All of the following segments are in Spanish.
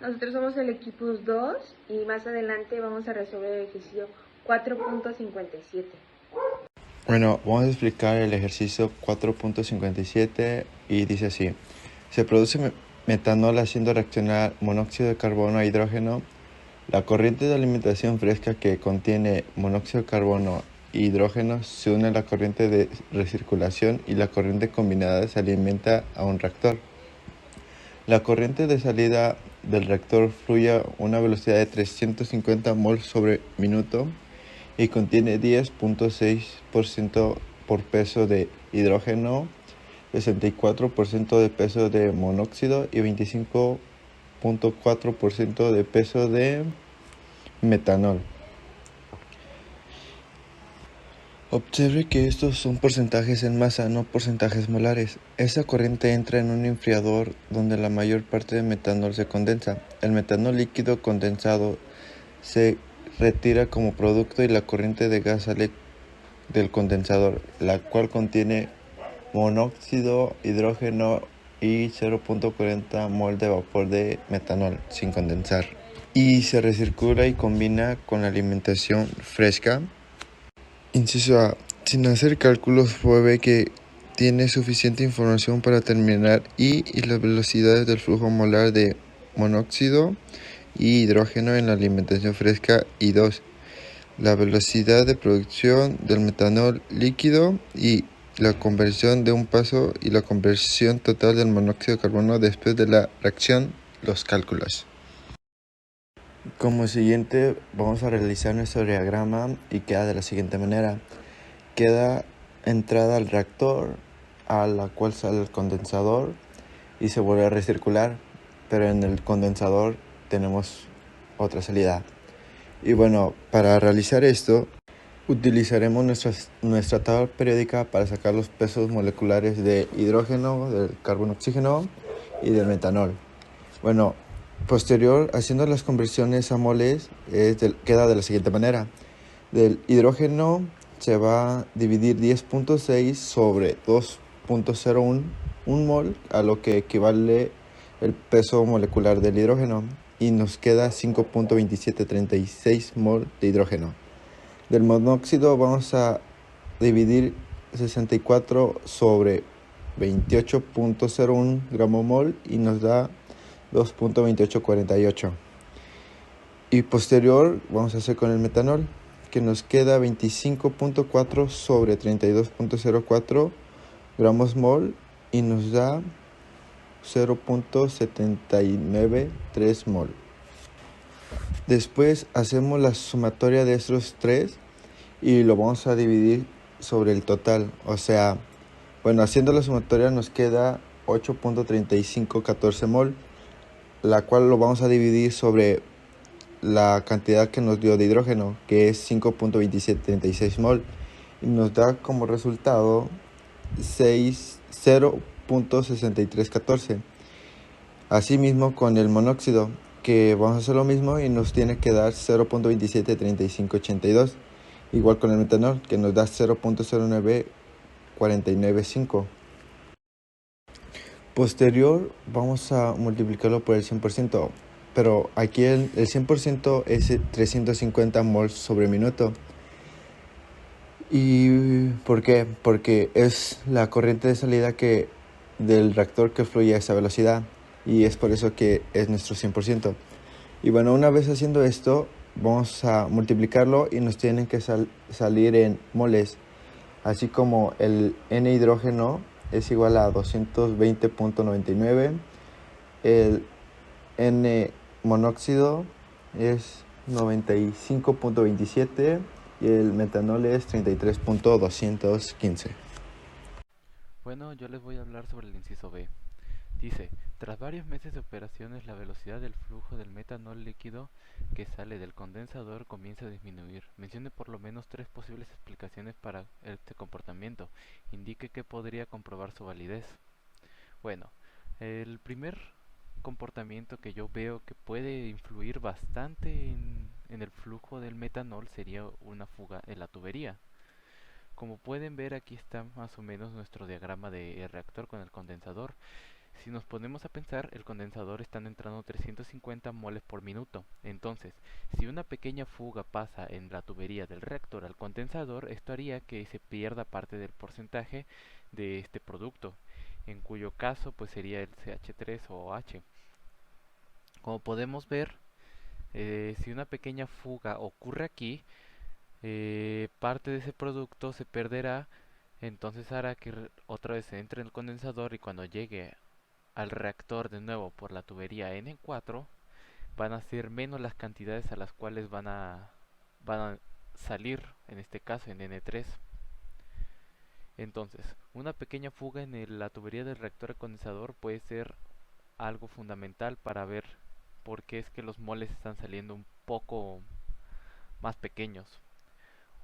Nosotros somos el equipo 2 y más adelante vamos a resolver el ejercicio 4.57. Bueno, vamos a explicar el ejercicio 4.57 y dice así. Se produce metanol haciendo reaccionar monóxido de carbono a hidrógeno. La corriente de alimentación fresca que contiene monóxido de carbono e hidrógeno se une a la corriente de recirculación y la corriente combinada se alimenta a un reactor. La corriente de salida del reactor fluye a una velocidad de 350 mol sobre minuto y contiene 10.6% por peso de hidrógeno, 64% de peso de monóxido y 25.4% de peso de metanol. Observe que estos son porcentajes en masa, no porcentajes molares. Esta corriente entra en un enfriador donde la mayor parte de metanol se condensa. El metanol líquido condensado se retira como producto y la corriente de gas sale del condensador, la cual contiene monóxido, hidrógeno y 0.40 mol de vapor de metanol sin condensar. Y se recircula y combina con la alimentación fresca. Inciso A. Sin hacer cálculos fue ve que tiene suficiente información para determinar y las velocidades del flujo molar de monóxido y hidrógeno en la alimentación fresca. Y 2. La velocidad de producción del metanol líquido y la conversión de un paso y la conversión total del monóxido de carbono después de la reacción, los cálculos. Como siguiente vamos a realizar nuestro diagrama y queda de la siguiente manera. Queda entrada al reactor a la cual sale el condensador y se vuelve a recircular, pero en el condensador tenemos otra salida. Y bueno, para realizar esto utilizaremos nuestra tabla periódica para sacar los pesos moleculares de hidrógeno, del carbono oxígeno y del metanol. Bueno, posterior, haciendo las conversiones a moles, queda de la siguiente manera. Del hidrógeno se va a dividir 10.6 sobre 2.01 mol, a lo que equivale el peso molecular del hidrógeno, y nos queda 5.2736 mol de hidrógeno. Del monóxido vamos a dividir 64 sobre 28.01 gramo mol y nos da 2.2848. Y posterior vamos a hacer con el metanol, que nos queda 25.4 sobre 32.04 gramos mol y nos da 0.793 mol. Después hacemos la sumatoria de estos tres y lo vamos a dividir sobre el total. O sea, bueno, haciendo la sumatoria nos queda 8.3514 mol, la cual lo vamos a dividir sobre la cantidad que nos dio de hidrógeno, que es 5.2736 mol, y nos da como resultado 0.6314. Asimismo con el monóxido, que vamos a hacer lo mismo y nos tiene que dar 0.273582. Igual con el metanol, que nos da 0.09495. Posterior vamos a multiplicarlo por el 100%, pero aquí el 100% es 350 mols sobre minuto. ¿Y por qué? Porque es la corriente de salida del reactor que fluye a esa velocidad, y es por eso que es nuestro 100%. Y bueno, una vez haciendo esto, vamos a multiplicarlo y nos tienen que salir en moles, así como el N hidrógeno es igual a 220.99, el N monóxido es 95.27 y el metanol es 33.215. Bueno, yo les voy a hablar sobre el inciso B. Dice, tras varios meses de operaciones, la velocidad del flujo del metanol líquido que sale del condensador comienza a disminuir. Mencione por lo menos tres posibles explicaciones para este comportamiento. Indique que podría comprobar su validez. Bueno, el primer comportamiento que yo veo que puede influir bastante en el flujo del metanol sería una fuga en la tubería. Como pueden ver, aquí está más o menos nuestro diagrama de reactor con el condensador. Si nos ponemos a pensar, el condensador está entrando 350 moles por minuto. Entonces, si una pequeña fuga pasa en la tubería del reactor al condensador, esto haría que se pierda parte del porcentaje de este producto, en cuyo caso pues sería el CH3 o H. Como podemos ver, si una pequeña fuga ocurre aquí, parte de ese producto se perderá, entonces hará que otra vez se entre en el condensador y cuando llegue al reactor de nuevo por la tubería N4 van a ser menos las cantidades a las cuales van a salir, en este caso en N3. Entonces, una pequeña fuga en la tubería del reactor condensador puede ser algo fundamental para ver por qué es que los moles están saliendo un poco más pequeños.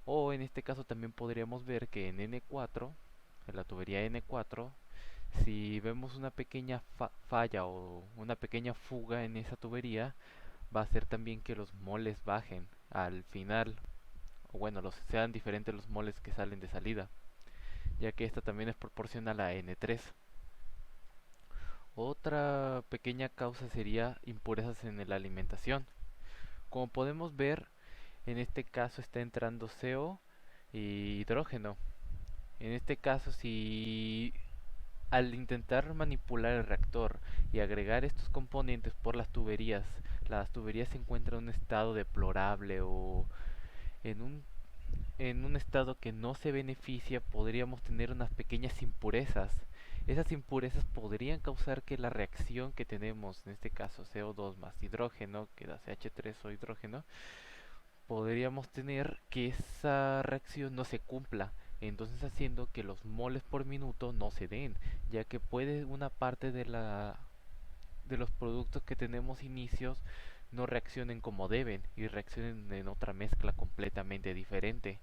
O en este caso también podríamos ver que en N4, en la tubería N4, si vemos una pequeña falla o una pequeña fuga en esa tubería, va a hacer también que los moles bajen al final, o bueno, sean diferentes los moles que salen de salida, ya que esta también es proporcional a N3. Otra pequeña causa sería impurezas en la alimentación. Como podemos ver, en este caso está entrando CO y hidrógeno. En este caso, si al intentar manipular el reactor y agregar estos componentes por las tuberías se encuentran en un estado deplorable o en un estado que no se beneficia, podríamos tener unas pequeñas impurezas. Esas impurezas podrían causar que la reacción que tenemos, en este caso CO2 más hidrógeno, que da CH3 o hidrógeno, podríamos tener que esa reacción no se cumpla, entonces haciendo que los moles por minuto no se den, ya que puede una parte de los productos que tenemos inicios no reaccionen como deben y reaccionen en otra mezcla completamente diferente.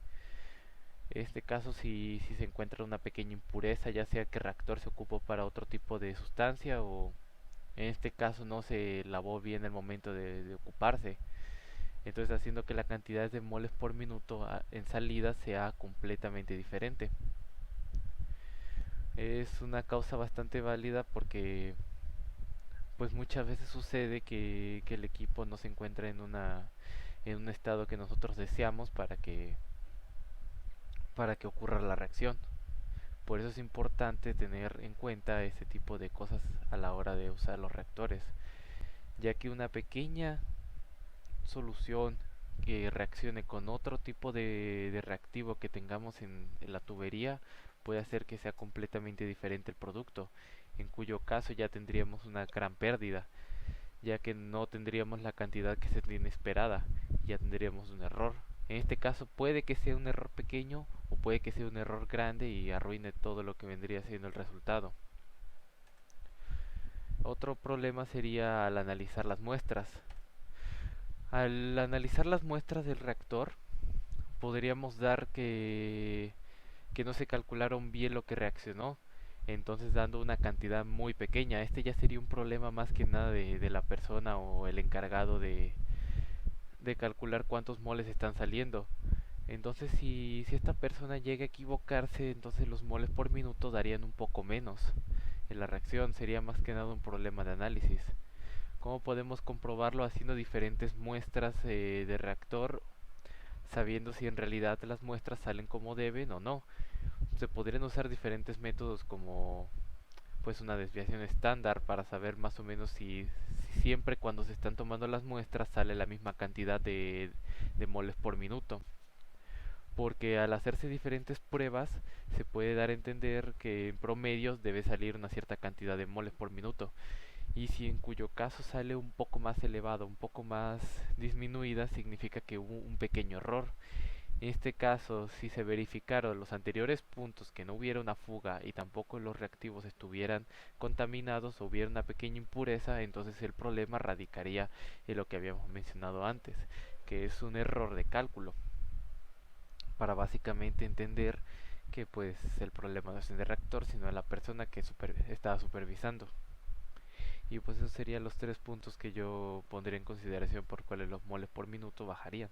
En este caso, si se encuentra una pequeña impureza, ya sea que el reactor se ocupó para otro tipo de sustancia o en este caso no se lavó bien el momento de ocuparse, entonces haciendo que la cantidad de moles por minuto en salida sea completamente diferente. Es una causa bastante válida porque pues muchas veces sucede que el equipo no se encuentra en un estado que nosotros deseamos para que ocurra la reacción. Por eso es importante tener en cuenta este tipo de cosas a la hora de usar los reactores, ya que una pequeña solución que reaccione con otro tipo de reactivo que tengamos en la tubería puede hacer que sea completamente diferente el producto, en cuyo caso ya tendríamos una gran pérdida, ya que no tendríamos la cantidad que se tiene esperada, ya tendríamos un error. En este caso puede que sea un error pequeño o puede que sea un error grande y arruine todo lo que vendría siendo el resultado. Otro problema sería al analizar las muestras. Al analizar las muestras del reactor, podríamos dar que no se calcularon bien lo que reaccionó, entonces dando una cantidad muy pequeña. Este ya sería un problema más que nada de la persona o el encargado de calcular cuántos moles están saliendo. Entonces si esta persona llega a equivocarse, entonces los moles por minuto darían un poco menos. En la reacción sería más que nada un problema de análisis. ¿Cómo podemos comprobarlo? Haciendo diferentes muestras de reactor, sabiendo si en realidad las muestras salen como deben o no. Se podrían usar diferentes métodos como pues una desviación estándar para saber más o menos si siempre cuando se están tomando las muestras sale la misma cantidad de moles por minuto. Porque al hacerse diferentes pruebas se puede dar a entender que en promedio debe salir una cierta cantidad de moles por minuto, y si en cuyo caso sale un poco más elevado, un poco más disminuida, significa que hubo un pequeño error. En este caso, si se verificaron los anteriores puntos que no hubiera una fuga y tampoco los reactivos estuvieran contaminados o hubiera una pequeña impureza, entonces el problema radicaría en lo que habíamos mencionado antes, que es un error de cálculo, para básicamente entender que pues el problema no es el reactor, sino de la persona que estaba supervisando. Y pues esos serían los tres puntos que yo pondría en consideración por cuales los moles por minuto bajarían.